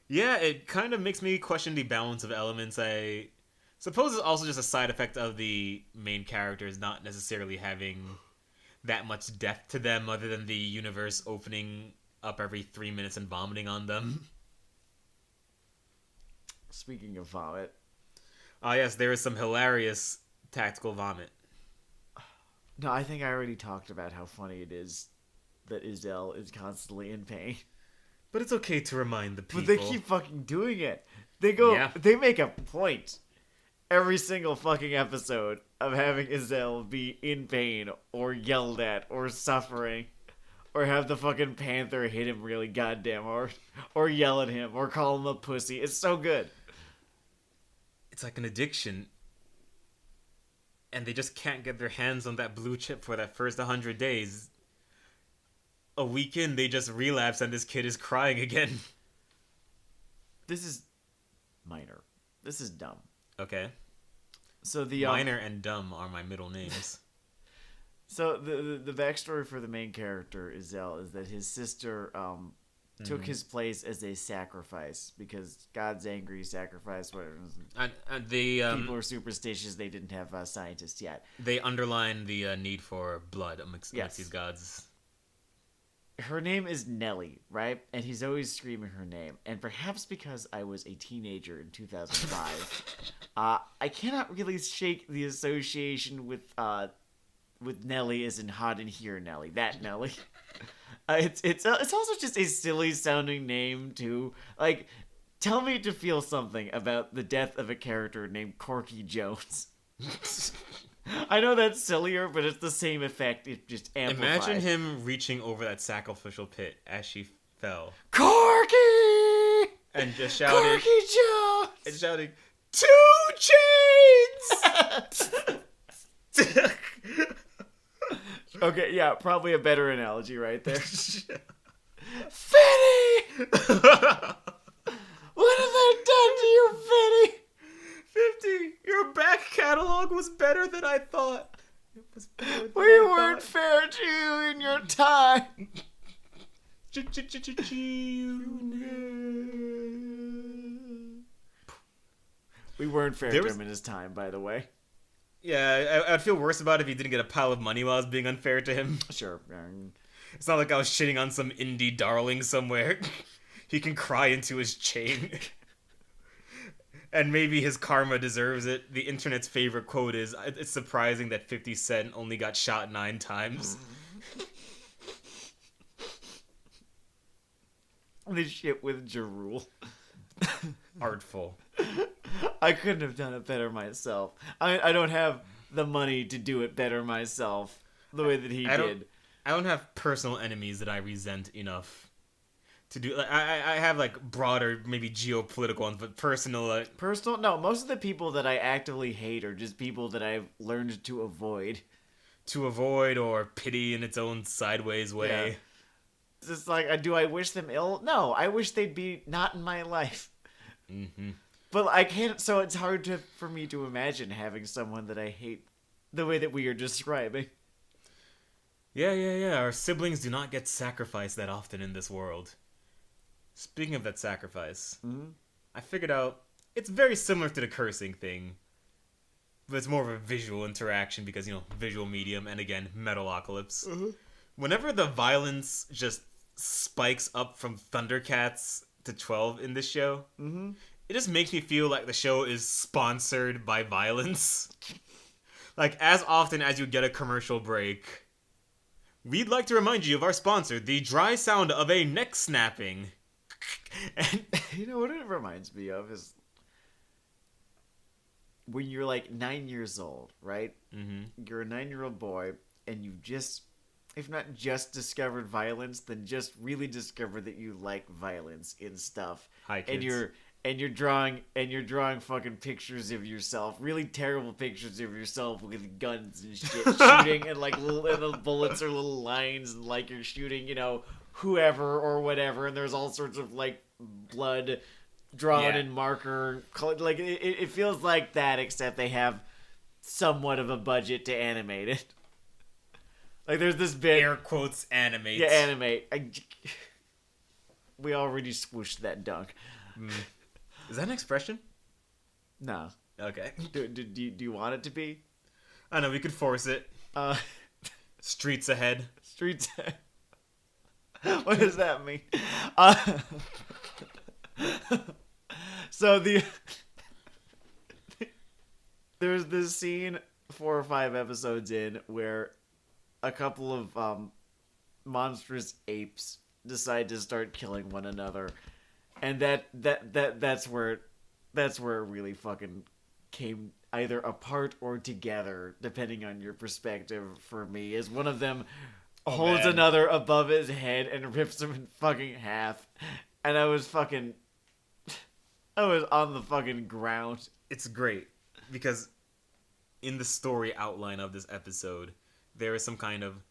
Speaker 2: yeah, it kind of makes me question the balance of elements. I suppose it's also just a side effect of the main characters not necessarily having that much depth to them other than the universe opening up every 3 minutes and vomiting on them.
Speaker 1: Speaking of vomit.
Speaker 2: Yes, there is some hilarious tactical vomit.
Speaker 1: No, I think I already talked about how funny it is that Iselle is constantly in pain.
Speaker 2: But it's okay to remind the people.
Speaker 1: But they keep fucking doing it. They make a point every single fucking episode of having Iselle be in pain or yelled at or suffering, or have the fucking Panther hit him really goddamn hard, or yell at him, or call him a pussy. It's so good.
Speaker 2: It's like an addiction, and they just can't get their hands on that blue chip for that first 100 days. A week in, they just relapse, and this kid is crying again.
Speaker 1: This is minor. This is dumb.
Speaker 2: Okay.
Speaker 1: So the
Speaker 2: Minor and dumb are my middle names.
Speaker 1: So the backstory for the main character Iselle is that his sister took his place as a sacrifice because God's angry, sacrifice whatever.
Speaker 2: And the
Speaker 1: People are superstitious. They didn't have scientists yet.
Speaker 2: they underline the need for blood amongst these gods.
Speaker 1: Her name is Nellie, right? And he's always screaming her name. And perhaps because I was a teenager in 2005, I cannot really shake the association with Nellie as in hot in here Nellie. That Nellie. It's also just a silly sounding name too. Like, tell me to feel something about the death of a character named Corky Jones. I know that's sillier, but it's the same effect. It just amplified.
Speaker 2: Imagine him reaching over that sacrificial pit as she fell.
Speaker 1: Corky!
Speaker 2: And just shouting.
Speaker 1: Corky Jones!
Speaker 2: And shouting, 2 chains!
Speaker 1: Okay, yeah, probably a better analogy right there. Fetty! What have they done to you, Fetty?
Speaker 2: 50, your back catalog was better than I thought. It was
Speaker 1: We weren't fair to him in his time, by the way.
Speaker 2: Yeah, I'd feel worse about it if he didn't get a pile of money while I was being unfair to him.
Speaker 1: Sure.
Speaker 2: It's not like I was shitting on some indie darling somewhere. He can cry into his chain. And maybe his karma deserves it. The internet's favorite quote is, "It's surprising that 50 Cent only got shot 9 times."
Speaker 1: This shit with Ja Rule.
Speaker 2: Artful.
Speaker 1: I couldn't have done it better myself. I don't have the money to do it better myself the way that he did.
Speaker 2: I don't have personal enemies that I resent enough to do. Like, I have like broader, maybe geopolitical ones, but personal.
Speaker 1: Personal? No, most of the people that I actively hate are just people that I've learned to avoid.
Speaker 2: To avoid or pity in its own sideways way.
Speaker 1: Yeah. It's just like, do I wish them ill? No, I wish they'd be not in my life.
Speaker 2: Mm-hmm.
Speaker 1: But I can't, so it's hard for me to imagine having someone that I hate the way that we are describing.
Speaker 2: Yeah. Our siblings do not get sacrificed that often in this world. Speaking of that sacrifice, I figured out it's very similar to the cursing thing, but it's more of a visual interaction because, visual medium, and again, Metalocalypse. Mm-hmm. Whenever the violence just spikes up from Thundercats to 12 in this show, it just makes me feel like the show is sponsored by violence. Like, as often as you get a commercial break, we'd like to remind you of our sponsor, the dry sound of a neck snapping.
Speaker 1: And you know what it reminds me of is when you're like 9 years old, right? Mm-hmm. You're a 9-year-old boy, and you've just, if not just discovered violence, then just really discovered that you like violence in stuff.
Speaker 2: Hi, kids.
Speaker 1: And you're drawing fucking pictures of yourself, really terrible pictures of yourself with guns and shit, shooting, and like and the bullets are little lines, and like you're shooting, whoever or whatever, and there's all sorts of like blood drawn in marker. Like it feels like that, except they have somewhat of a budget to animate it. Like there's this bit,
Speaker 2: air quotes, animate.
Speaker 1: Yeah, animate. We already swooshed that dunk.
Speaker 2: Is that an expression?
Speaker 1: No.
Speaker 2: Okay.
Speaker 1: Do you want it to be?
Speaker 2: I know, we could force it. Streets ahead.
Speaker 1: Streets ahead. What does that mean? So there's this scene 4 or 5 episodes in where a couple of monstrous apes decide to start killing one another. And that's where it really fucking came either apart or together, depending on your perspective. For me, as one of them holds another above his head and rips him in fucking half, and I was on the fucking ground.
Speaker 2: It's great because in the story outline of this episode, there is some kind of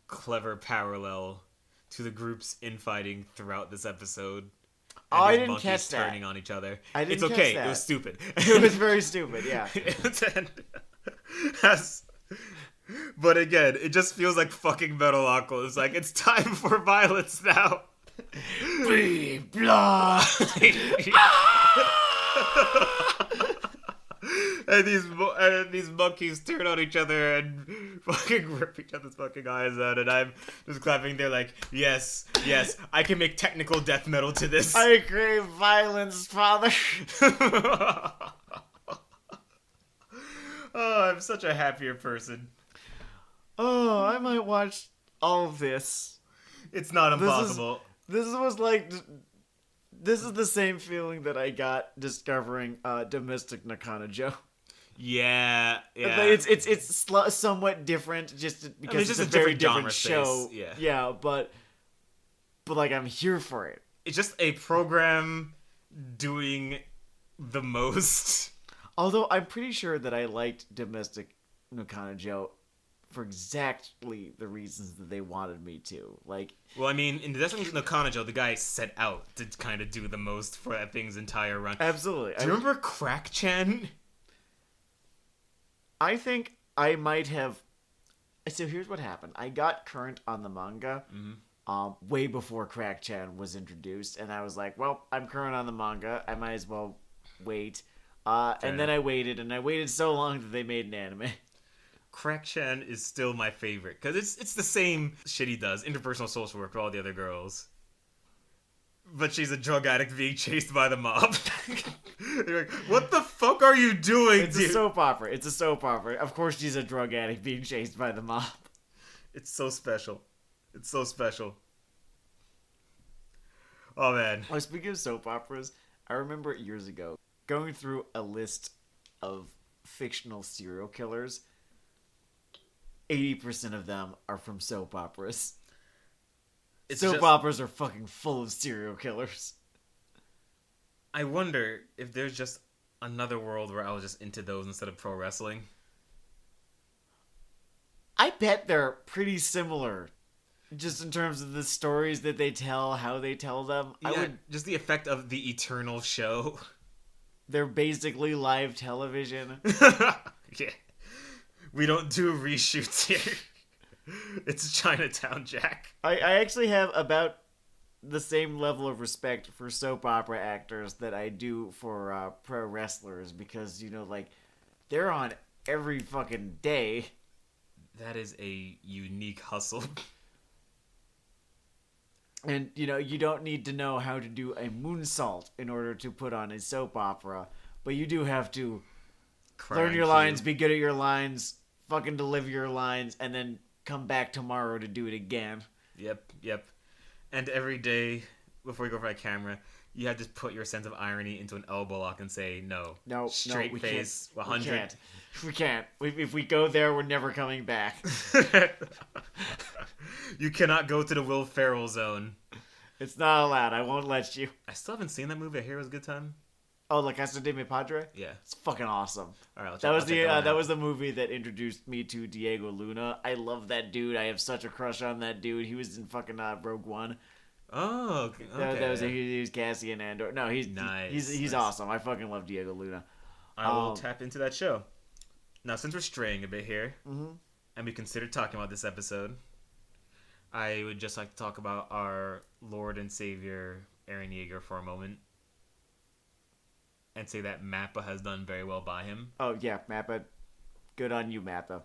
Speaker 2: clever parallel to the groups infighting throughout this episode.
Speaker 1: And I didn't catch that.
Speaker 2: Turning on each other.
Speaker 1: It's
Speaker 2: okay.
Speaker 1: That.
Speaker 2: It was stupid.
Speaker 1: It was very stupid. Yeah.
Speaker 2: But again, it just feels like fucking Metalocalypse. It's like, it's time for violence now.
Speaker 1: Be blood.
Speaker 2: And these monkeys turn on each other and fucking rip each other's fucking eyes out, and I'm just clapping there like, yes, I can make technical death metal to this.
Speaker 1: I crave violence, father.
Speaker 2: Oh, I'm such a happier person.
Speaker 1: Oh, I might watch all of this.
Speaker 2: It's not impossible.
Speaker 1: This is the same feeling that I got discovering Domestic Nakanojo.
Speaker 2: Yeah.
Speaker 1: It's somewhat different, just because it's a very different show.
Speaker 2: Space.
Speaker 1: Yeah, but like I'm here for it.
Speaker 2: It's just a program doing the most.
Speaker 1: Although I'm pretty sure that I liked Domestic Nakanojo for exactly the reasons that they wanted me to. Like,
Speaker 2: well, I mean, in Domestic Nakanojo, the guy set out to kind of do the most for that thing's entire run.
Speaker 1: Absolutely.
Speaker 2: Do you remember Crack-chan?
Speaker 1: I think I might have... So here's what happened. I got current on the manga way before Crack-chan was introduced, and I was like, well, I'm current on the manga, I might as well wait. And then I waited, and I waited so long that they made an anime.
Speaker 2: Crack-chan is still my favorite because it's the same shit he does, interpersonal social work with all the other girls. But she's a drug addict being chased by the mob. You're like, what the fuck are you doing,
Speaker 1: It's
Speaker 2: dude?
Speaker 1: a soap opera. It's a soap opera. Of course she's a drug addict being chased by the mob.
Speaker 2: It's so special. It's so special. Oh, man.
Speaker 1: Oh, speaking of soap operas, I remember years ago going through a list of fictional serial killers. 80% of them are from soap operas. Soap operas are fucking full of serial killers.
Speaker 2: I wonder if there's just another world where I was just into those instead of pro wrestling.
Speaker 1: I bet they're pretty similar. Just in terms of the stories that they tell, how they tell them.
Speaker 2: Yeah, just the effect of the eternal show.
Speaker 1: They're basically live television.
Speaker 2: Yeah. We don't do reshoots here. It's Chinatown, Jack.
Speaker 1: I actually have about the same level of respect for soap opera actors that I do for pro wrestlers because, you know, like, they're on every fucking day.
Speaker 2: That is a unique hustle.
Speaker 1: And, you know, you don't need to know how to do a moonsault in order to put on a soap opera, but you do have to learn your lines, be good at your lines, fucking deliver your lines, and then come back tomorrow to do it again.
Speaker 2: Yep. And every day before you go for that camera, you have to put your sense of irony into an elbow lock and say no. Straight
Speaker 1: we
Speaker 2: face,
Speaker 1: can't.
Speaker 2: 100.
Speaker 1: We can't. If we go there, we're never coming back.
Speaker 2: You cannot go to the Will Ferrell zone.
Speaker 1: It's not allowed. I won't let you.
Speaker 2: I still haven't seen that movie. I hear it was a good time.
Speaker 1: Oh, La Casa de Mi Padre?
Speaker 2: Yeah.
Speaker 1: It's fucking awesome.
Speaker 2: All right,
Speaker 1: that was the movie that introduced me to Diego Luna. I love that dude. I have such a crush on that dude. He was in fucking Rogue One.
Speaker 2: Oh, okay.
Speaker 1: He was Cassian Andor. No, he's
Speaker 2: nice.
Speaker 1: He's awesome. I fucking love Diego Luna.
Speaker 2: I will tap into that show. Now, since we're straying a bit here, and we considered talking about this episode, I would just like to talk about our Lord and Savior Eren Yeager for a moment. And say that Mappa has done very well by him.
Speaker 1: Oh, yeah, Mappa. Good on you, Mappa.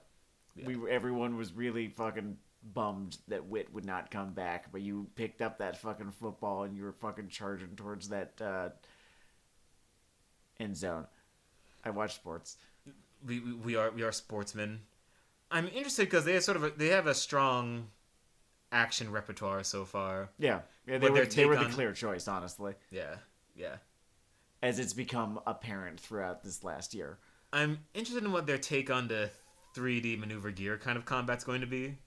Speaker 1: Yeah. Everyone was really fucking bummed that Wit would not come back, but you picked up that fucking football and you were fucking charging towards that end zone. I watch sports.
Speaker 2: We are sportsmen. I'm interested because they have a strong action repertoire so far.
Speaker 1: Yeah, they were the clear choice, honestly.
Speaker 2: Yeah.
Speaker 1: As it's become apparent throughout this last year.
Speaker 2: I'm interested in what their take on the 3D maneuver gear kind of combat's going to be.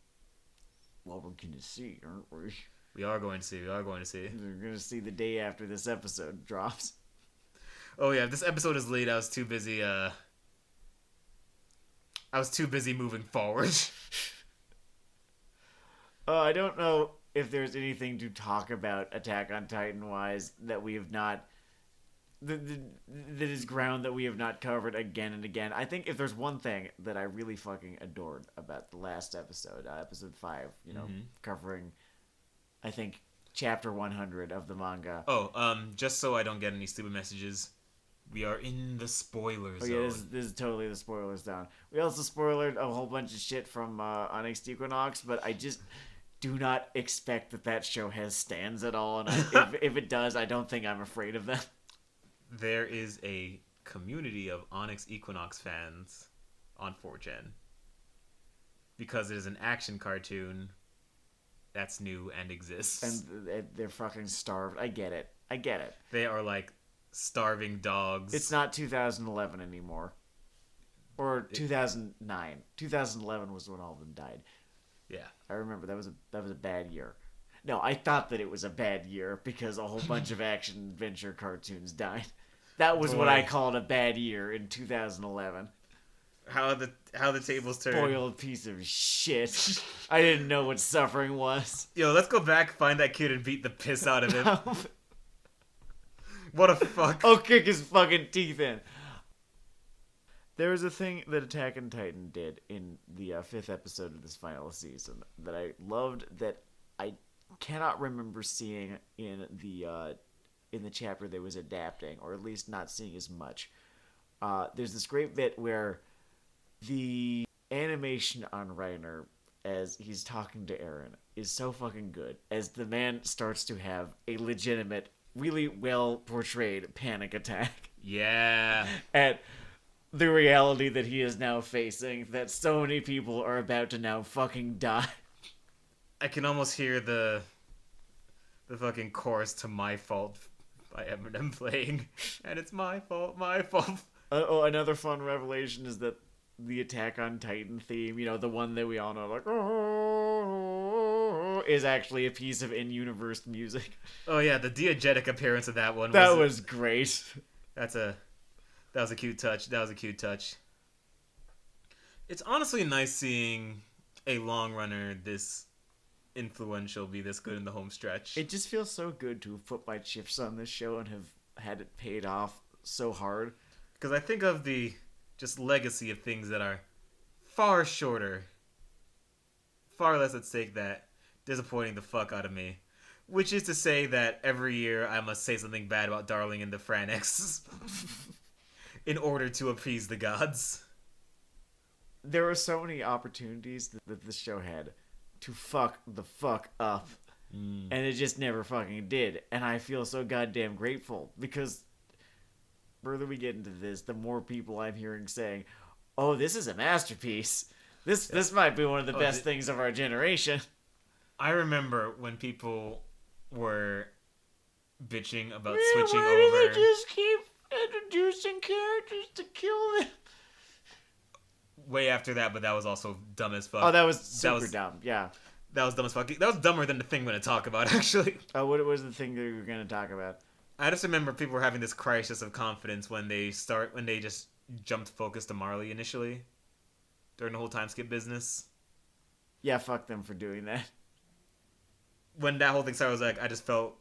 Speaker 1: Well, we're going to see, aren't we?
Speaker 2: We are going to see.
Speaker 1: We're going to see the day after this episode drops.
Speaker 2: Oh yeah, if this episode is late, I was too busy moving forward.
Speaker 1: I don't know if there's anything to talk about Attack on Titan wise that we have not that is ground that we have not covered again and again. I think if there's one thing that I really fucking adored about the last episode, episode 5, you know, covering, I think, chapter 100 of the manga.
Speaker 2: Oh, just so I don't get any stupid messages, we are in the spoiler zone.
Speaker 1: Oh yeah, this is totally the spoilers down. We also spoiled a whole bunch of shit from Onyx Equinox, but I just do not expect that show has stands at all, and if it does, I don't think I'm afraid of them.
Speaker 2: There is a community of Onyx Equinox fans on 4chan because it is an action cartoon that's new and exists.
Speaker 1: And they're fucking starved. I get it.
Speaker 2: They are like starving dogs.
Speaker 1: It's not 2011 anymore. Or 2009. 2011 was when all of them died.
Speaker 2: Yeah.
Speaker 1: I remember that was a bad year. No, I thought that it was a bad year because a whole bunch of action adventure cartoons died. That was what I called a bad year in 2011.
Speaker 2: How the tables turned.
Speaker 1: Spoiled piece of shit. I didn't know what suffering was.
Speaker 2: Yo, let's go back, find that kid, and beat the piss out of him. What a fuck.
Speaker 1: I'll kick his fucking teeth in. There was a thing that Attack on Titan did in the 5th episode of this final season that I loved, that I cannot remember seeing in the chapter that was adapting, or at least not seeing as much. There's this great bit where the animation on Reiner as he's talking to Eren is so fucking good. As the man starts to have a legitimate, really well portrayed panic attack
Speaker 2: Yeah.
Speaker 1: at the reality that he is now facing, that so many people are about to now fucking die.
Speaker 2: I can almost hear the fucking chorus to My Fault by Eminem playing. And it's my fault, my fault.
Speaker 1: Another fun revelation is that the Attack on Titan theme, the one that we all know, like, oh, is actually a piece of in-universe music.
Speaker 2: Oh yeah, the diegetic appearance of that one.
Speaker 1: That was great.
Speaker 2: That was a cute touch. It's honestly nice seeing a long runner this influential be this good in the home stretch.
Speaker 1: It just feels so good to have put my chips on this show and have had it paid off so hard.
Speaker 2: Because I think of the just legacy of things that are far shorter, far less at stake, that disappointing the fuck out of me. Which is to say that every year I must say something bad about Darling in the Franix in order to appease the gods.
Speaker 1: There were so many opportunities that this show had to fuck the fuck up. And it just never fucking did. And I feel so goddamn grateful, because the further we get into this, the more people I'm hearing saying, oh, this is a masterpiece. This might be one of the best things of our generation.
Speaker 2: I remember when people were bitching about switching over.
Speaker 1: Why do they just keep introducing characters to kill them?
Speaker 2: Way after that, but that was also dumb as fuck.
Speaker 1: Oh, that was super dumb. Yeah.
Speaker 2: That was dumb as fuck. That was dumber than the thing we're going to talk about, actually.
Speaker 1: Oh, what was the thing that we were going to talk about?
Speaker 2: I just remember people were having this crisis of confidence when they just jumped focus to Marley initially. During the whole time skip business.
Speaker 1: Yeah, fuck them for doing that.
Speaker 2: When that whole thing started, I was like, I just felt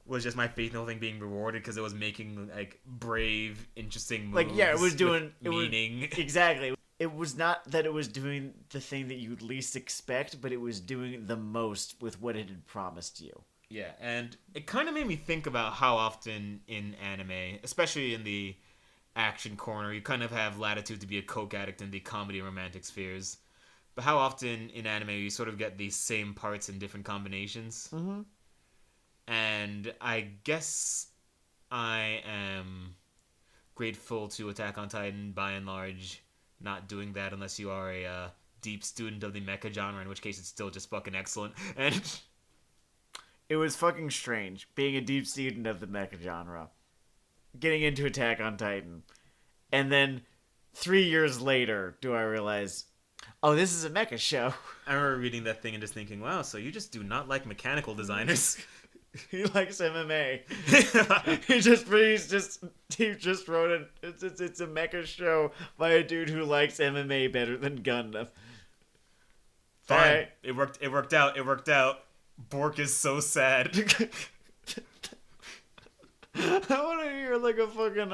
Speaker 2: was just my faith in the whole thing being rewarded because it was making like brave, interesting moves.
Speaker 1: Like, yeah, it was doing
Speaker 2: meaning.
Speaker 1: Exactly. It was not that it was doing the thing that you'd least expect, but it was doing the most with what it had promised you.
Speaker 2: Yeah, and it kind of made me think about how often in anime, especially in the action corner, you kind of have latitude to be a coke addict in the comedy and romantic spheres. But how often in anime you sort of get these same parts in different combinations.
Speaker 1: Mm-hmm.
Speaker 2: And I guess I am grateful to Attack on Titan, by and large, not doing that unless you are a deep student of the mecha genre, in which case it's still just fucking excellent. And
Speaker 1: it was fucking strange being a deep student of the mecha genre, getting into Attack on Titan, and then 3 years later do I realize, oh, this is a mecha show.
Speaker 2: I remember reading that thing and just thinking, wow, so you just do not like mechanical designers.
Speaker 1: He likes MMA. he just wrote it. It's a mecha show by a dude who likes MMA better than Gundam.
Speaker 2: Fine,
Speaker 1: right.
Speaker 2: It worked out. Bork is so sad.
Speaker 1: I want to hear like a fucking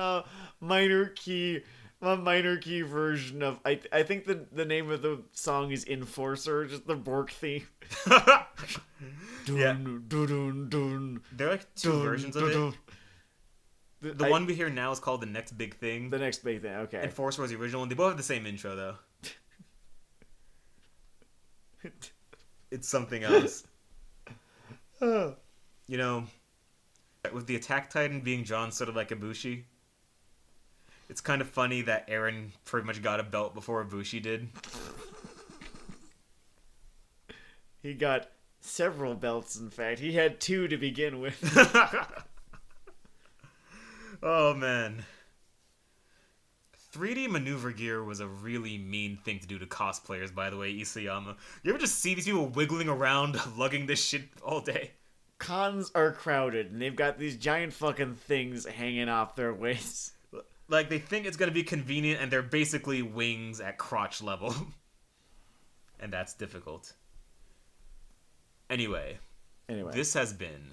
Speaker 1: minor key version of. I think the name of the song is Enforcer, just the Bork theme.
Speaker 2: Yeah.
Speaker 1: Dun, dun,
Speaker 2: there are like two versions of it. The one we hear now is called The Next Big Thing.
Speaker 1: The Next Big Thing, okay.
Speaker 2: Enforcer was the original one. They both have the same intro, though. It's something else. You know, with the Attack Titan being drawn sort of like Ibushi, it's kind of funny that Eren pretty much got a belt before Ibushi did.
Speaker 1: He got several belts, in fact. He had 2 to begin with.
Speaker 2: Oh, man. 3D maneuver gear was a really mean thing to do to cosplayers, by the way, Isayama. You ever just see these people wiggling around, lugging this shit all day?
Speaker 1: Cons are crowded, and they've got these giant fucking things hanging off their waists.
Speaker 2: Like, they think it's gonna be convenient, and they're basically wings at crotch level. And that's difficult. Anyway, this has been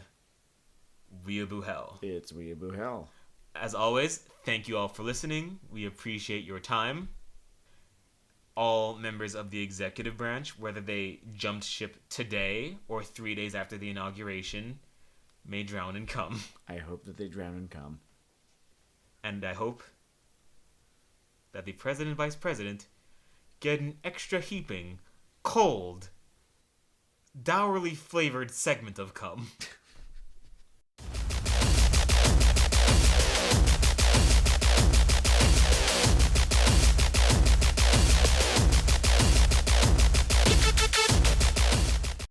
Speaker 2: Weeaboo Hell.
Speaker 1: It's Weeaboo Hell.
Speaker 2: As always, thank you all for listening. We appreciate your time. all members of the executive branch, whether they jumped ship today or 3 days after the inauguration, may drown in cum.
Speaker 1: I hope that they drown in cum.
Speaker 2: And I hope that the president and vice president get an extra heaping, cold, dourly flavored segment of cum.